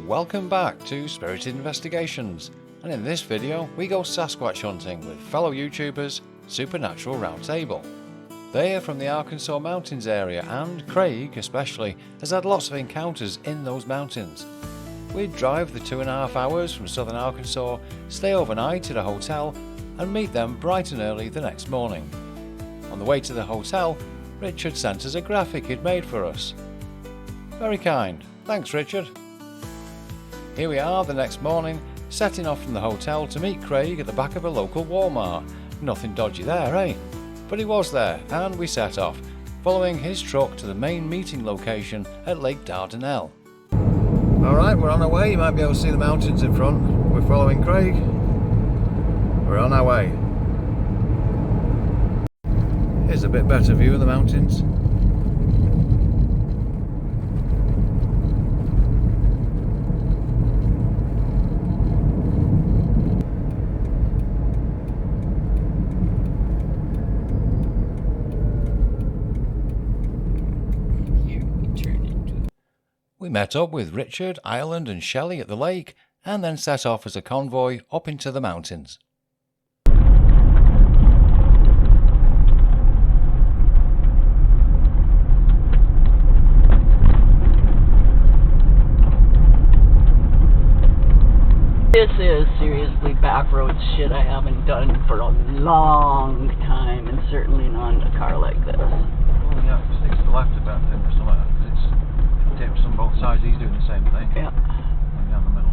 welcome back to Spirited Investigations, and in this video we go Sasquatch hunting with fellow YouTubers Supernatural Roundtable. They are from the Arkansas mountains area, and Craig especially has had lots of encounters in those mountains. We'd drive the 2.5 hours from southern Arkansas, stay overnight at a hotel and meet them bright and early the next morning. On the way to the hotel, Richard sent us a graphic he'd made for us. Very kind, thanks Richard. Here we are the next morning, setting off from the hotel to meet Craig at the back of a local Walmart. Nothing dodgy there, eh? But he was there, and we set off, following his truck to the main meeting location at Lake Dardanelle. Alright, we're on our way. You might be able to see the mountains in front. We're following Craig. We're on our way. Here's a bit better view of the mountains. We met up with Richard, Ireland and Shelley at the lake, and then set off as a convoy up into the mountains. This is seriously backroads shit I haven't done for a long time, and certainly not in a car like this. Oh yeah, sticks to the left about then or something, because it dips on both sides. He's doing the same thing. Yeah. Going down the middle.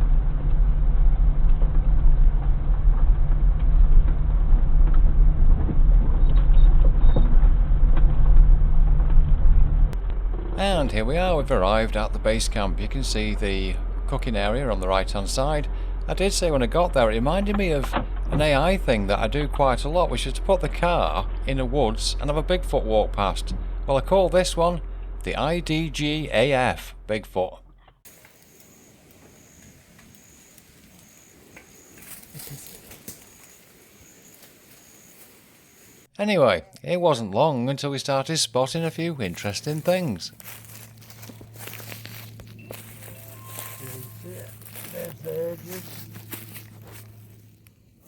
And here we are, we've arrived at the base camp. You can see the cooking area on the right hand side. I did say when I got there, it reminded me of an AI thing that I do quite a lot, which is to put the car in the woods and have a Bigfoot walk past. Well, I call this one the IDGAF Bigfoot. Anyway, it wasn't long until we started spotting a few interesting things.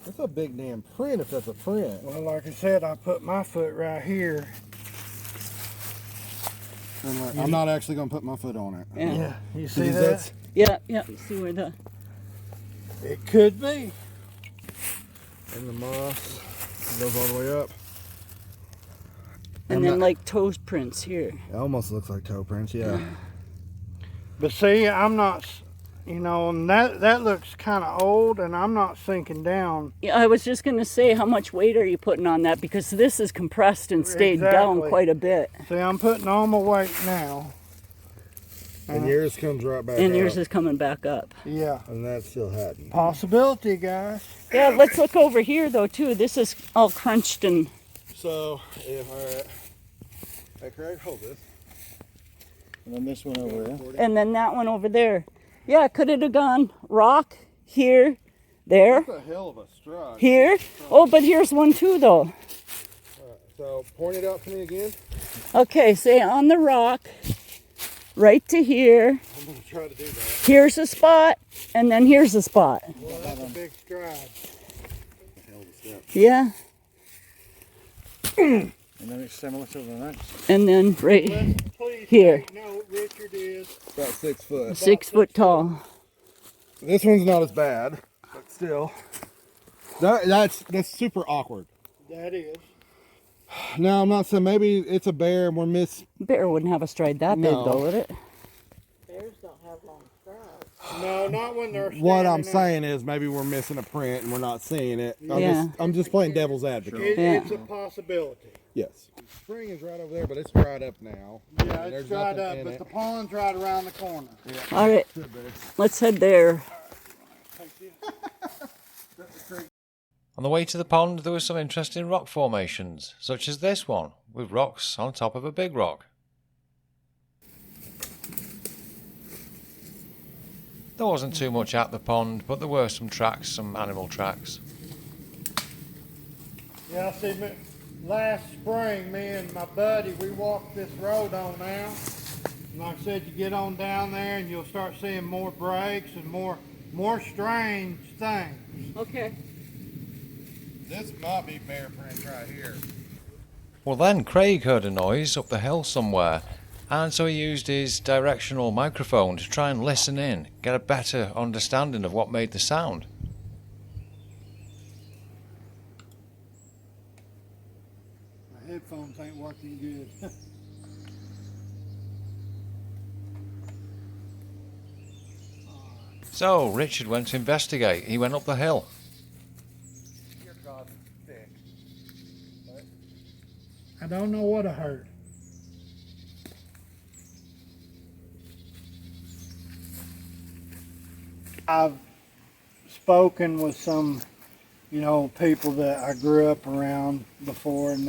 That's a big damn print if that's a print. Well, like I said, I put my foot right here. And like, I'm not actually going to put my foot on it. Yeah. You see that? Yeah, yeah. See where the... It could be. And the moss goes all the way up. And then like toe prints here. It almost looks like toe prints, yeah. But see, I'm not, you know, and that looks kind of old, and I'm not sinking down. Yeah, I was just going to say, how much weight are you putting on that? Because this is compressed and stayed down quite a bit. See, I'm putting all my weight now. And yours comes right back up. And yours is coming back up. Yeah. And that's still happening. Possibility, guys. Yeah, let's look over here, though, too. This is all crunched and... So, if alright. Hey, Craig, hold this. And then this one over there. And then that one over there. Yeah, could it have gone rock here, there, That's a hell of a stride. here? Oh, but here's one, too, though. Alright, so point it out to me again. Okay, say on the rock, right to here. I'm going to try to do that. Here's a spot, and then here's a spot. Well, that's a big stride. Hell of a step. Yeah. And then it's similar to the next. And then right Please here. No, Richard is. About 6 foot. 6 foot tall. This one's not as bad, but still. That's super awkward. That is. Now, I'm not saying maybe it's a bear and we're Bear wouldn't have a stride that big, No. though, would it? Bears don't have long strides. No, not when they're What I'm standing saying is maybe we're missing a print and we're not seeing it. Yeah. I'm just playing devil's advocate. Yeah. It's a possibility. Yes. Spring is right over there, but it's dried up now. Yeah, it's dried up, but the pond's right around the corner. Yeah. All right, let's head there. On the way to the pond, there were some interesting rock formations, such as this one, with rocks on top of a big rock. There wasn't too much at the pond, but there were some tracks, some animal tracks. Yeah, see, last spring, me and my buddy, we walked this road on out. And like I said, you get on down there and you'll start seeing more breaks and more strange things. Okay. This might be bear prints right here. Well, then Craig heard a noise up the hill somewhere, and so he used his directional microphone to try and listen in, get a better understanding of what made the sound. My headphones ain't working good. So Richard went to investigate. He went up the hill. Dear God, it's thick. I don't know what I heard. I've spoken with some, people that I grew up around before, and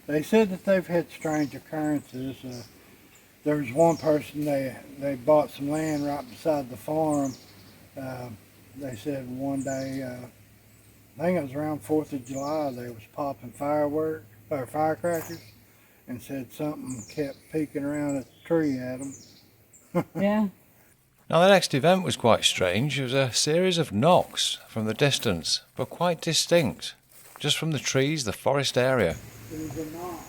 they said that they've had strange occurrences. There was one person, they bought some land right beside the farm. They said one day, I think it was around 4th of July, they was popping firecrackers, and said something kept peeking around a tree at them. Yeah. Now the next event was quite strange. It was a series of knocks from the distance, but quite distinct, just from the trees, the forest area. It was a knock.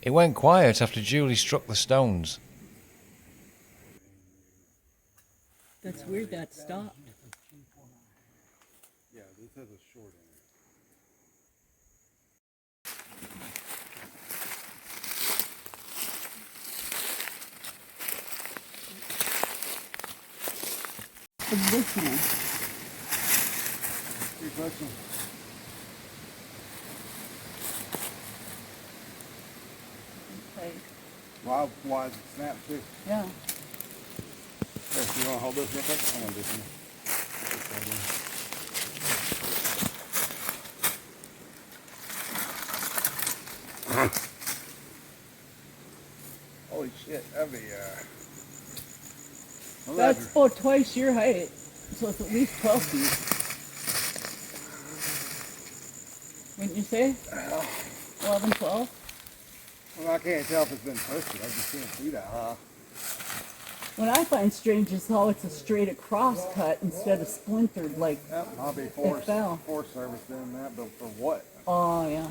It went quiet after Julie struck the stones. That's weird that stopped. Yeah, this has a short in it. What's this one? Here's this one. Okay. Why is it snap too? Yeah. Here, you want to hold this real quick? I want this one. Holy shit, that'd be That's twice your height, so it's at least 12 feet. Wouldn't you say? 11, 12? Well, I can't tell if it's been posted. I just can't see that high. What I find strange is how it's a straight across cut instead of splintered like. That might be Forest Service doing that, but for what? Oh yeah.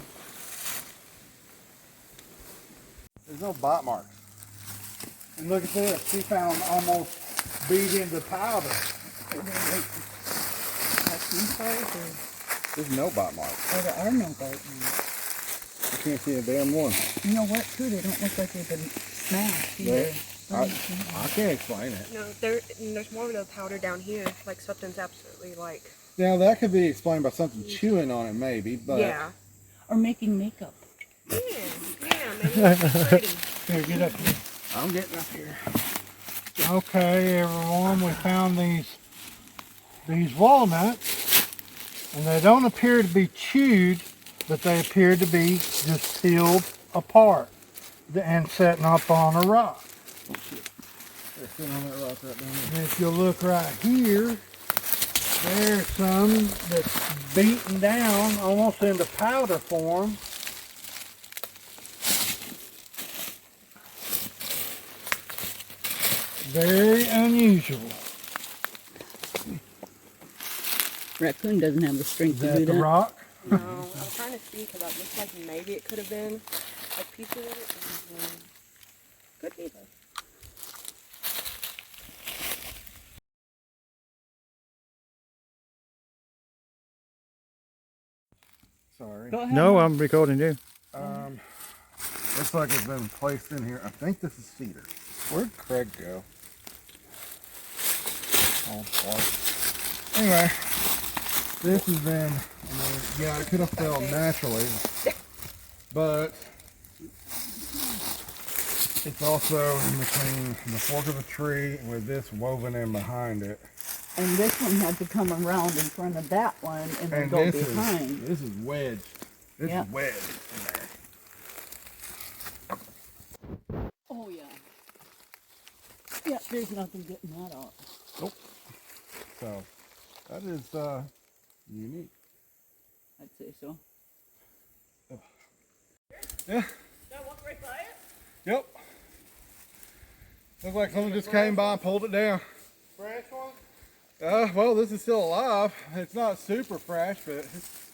There's no bite marks. And look at this, she found almost beat into powder. There's no bite marks. Oh, there are no bite marks. I can't see a damn one. You know what, too? They don't look like they've been smashed either. I can't explain it. No, there's more of the powder down here, like something's absolutely like... Now that could be explained by something chewing on it maybe, but... Yeah. Or making makeup. Yeah, maybe it's pretty. Here, get up here. I'm getting up here. Okay, everyone, we found these walnuts, and they don't appear to be chewed, but they appear to be just peeled apart and sitting up on a rock. They're sitting on that rock right down there. And if you look right here, there's some that's beaten down almost into powder form. Very unusual. Raccoon doesn't have the strength Is to that do the that. rock? No, I'm trying to see because it looks like maybe it could have been a piece of it. Could be though. Sorry. Go ahead. No, I'm recording you. Looks like it's been placed in here. I think this is cedar. Where'd Craig go? Oh, boy. Anyway, this has been, yeah, it could have fell naturally. but it's also in between the fork of a tree with this woven in behind it. And this one had to come around in front of that one and then go behind. This is wedged. This Yep. is wedged in there. Oh yeah. Yeah, there's nothing getting that out. Nope. So that is unique. I'd say so. Yeah. That walk right by it? Yep. Looks like someone just came by and pulled it down. Fresh one? Well, this is still alive. It's not super fresh, but it's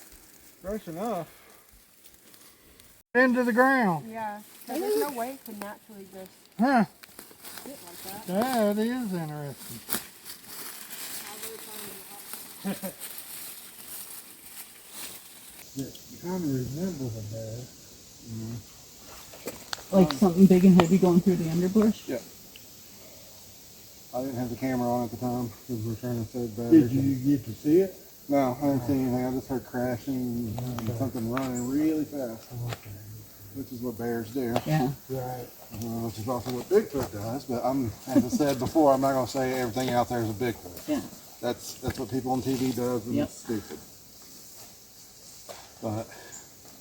fresh enough. Into the ground. Yeah. There's no way it could naturally just Huh. sit like that. That is interesting. It kind of resembles a bear. Like something big and heavy going through the underbrush? Yeah. I didn't have the camera on at the time because we were trying to save Did batteries. you get to see it? No, I didn't see anything. I just heard crashing and something running really fast, Okay. which is what bears do. Yeah. Right. Which is also what Bigfoot does. But as I said before, I'm not going to say everything out there is a Bigfoot. Yeah. That's what people on TV does, and Yep. it's stupid. But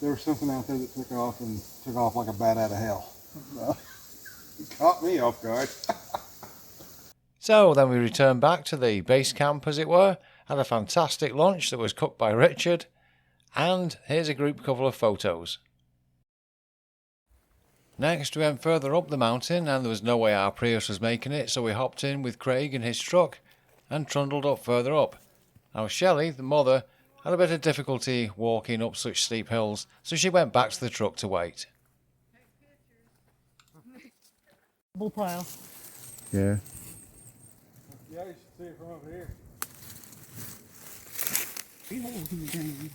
there was something out there that took off like a bat out of hell. So, it caught me off guard. So then we returned back to the base camp, as it were, had a fantastic lunch that was cooked by Richard, and here's a group couple of photos. Next we went further up the mountain, and there was no way our Prius was making it, so we hopped in with Craig in his truck and trundled up further up. Now Shelley, the mother, had a bit of difficulty walking up such steep hills, so she went back to the truck to wait. Bull pile. Yeah. Yeah, you should see it from over here. Three holes in the ground.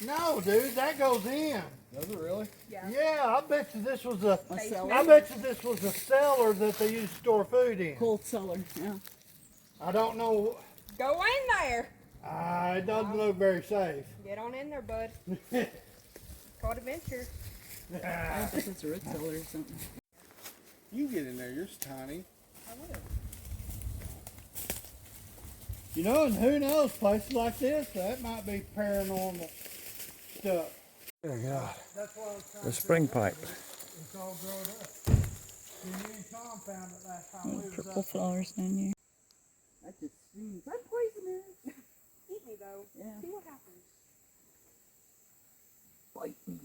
No, dude, that goes in. Does it really? Yeah, I bet you this was a. A cellar? I bet you this was a cellar that they used to store food in. Cold cellar, yeah. I don't know. Go in there. It doesn't look very safe. Get on in there, bud. Called adventure. I think it's a root cellar or something. You get in there. You're tiny. You know, and who knows, places like this, that might be paranormal stuff. Oh God. That's what I was trying The to spring pipe. It's all grown up. See, me and Tom found it last time we was Purple up. flowers down here. That just screams, I'm poisonous. Eat me though. Yeah. See what happens. Bite me.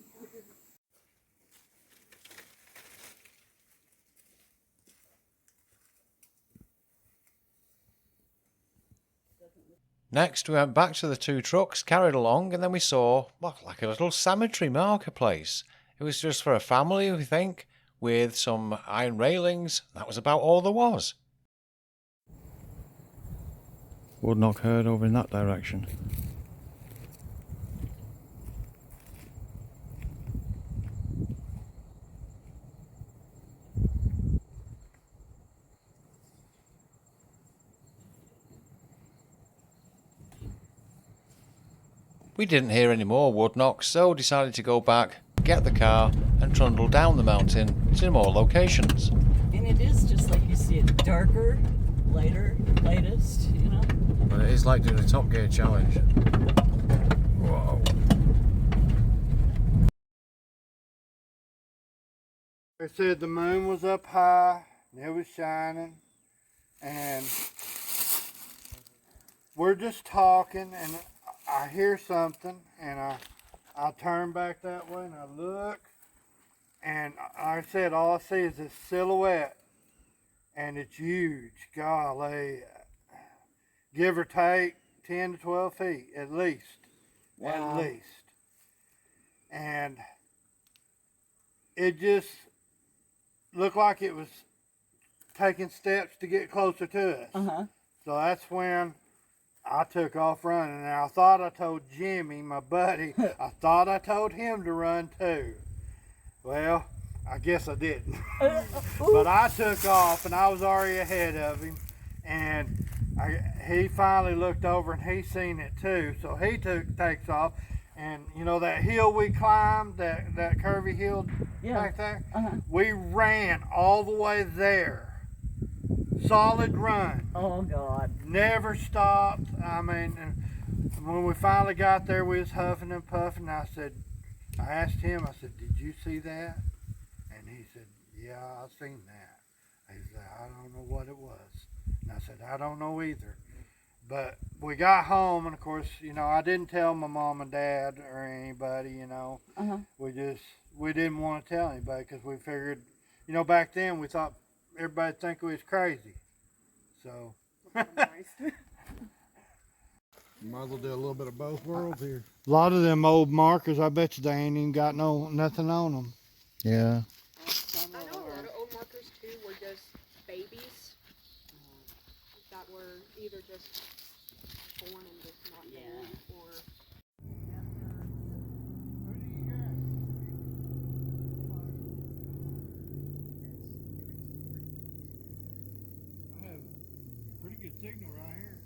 Next we went back to the two trucks, carried along, and then we saw, well, like a little cemetery marker place. It was just for a family, we think, with some iron railings. That was about all there was. Woodknock heard over in that direction. We didn't hear any more woodknocks, so decided to go back, get the car, and trundle down the mountain to more locations. And it is just like you see it, darker, lighter, lightest, you know? But it is like doing a Top Gear challenge. Whoa. They said the moon was up high, and it was shining, and we're just talking, and I hear something, and I turn back that way, and I look, and like I said, all I see is this silhouette, and it's huge, golly, give or take 10 to 12 feet, at least, Wow. at least, and it just looked like it was taking steps to get closer to us. Uh-huh. So that's when I took off running. And I thought I told Jimmy, my buddy, I thought I told him to run too. Well, I guess I didn't. But I took off and I was already ahead of him. And he finally looked over and he seen it too. So he takes off. And you know that hill we climbed, that curvy hill back there? We ran all the way there. Solid run. Oh, God. Never stopped. I mean, and when we finally got there, we was huffing and puffing. I asked him, I said, did you see that? And he said, yeah, I seen that. He said, I don't know what it was. And I said, I don't know either. But we got home, and of course, you know, I didn't tell my mom and dad or anybody, you know. We didn't want to tell anybody because we figured, you know, back then we thought everybody'd think we was crazy. So. Might as well do a little bit of both worlds here. A lot of them old markers, I bet you they ain't even got nothing on them. Yeah. I know a lot of old markers too were just babies that were either just born and just not known, or I have pretty good signal right here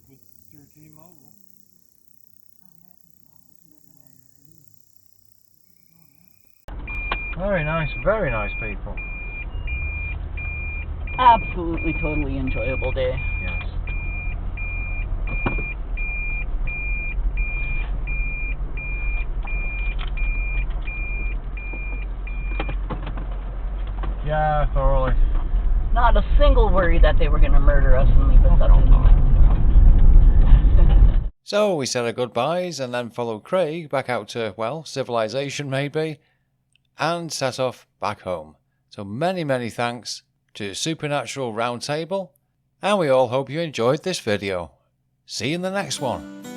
with through T-Mobile. Very nice people. Absolutely, totally enjoyable day. Yes. Yeah, thoroughly. Not a single worry that they were going to murder us and leave us up to So we said our goodbyes and then followed Craig back out to, well, civilization maybe, and set off back home. So many thanks to Supernatural Roundtable, and we all hope you enjoyed this video. See you in the next one.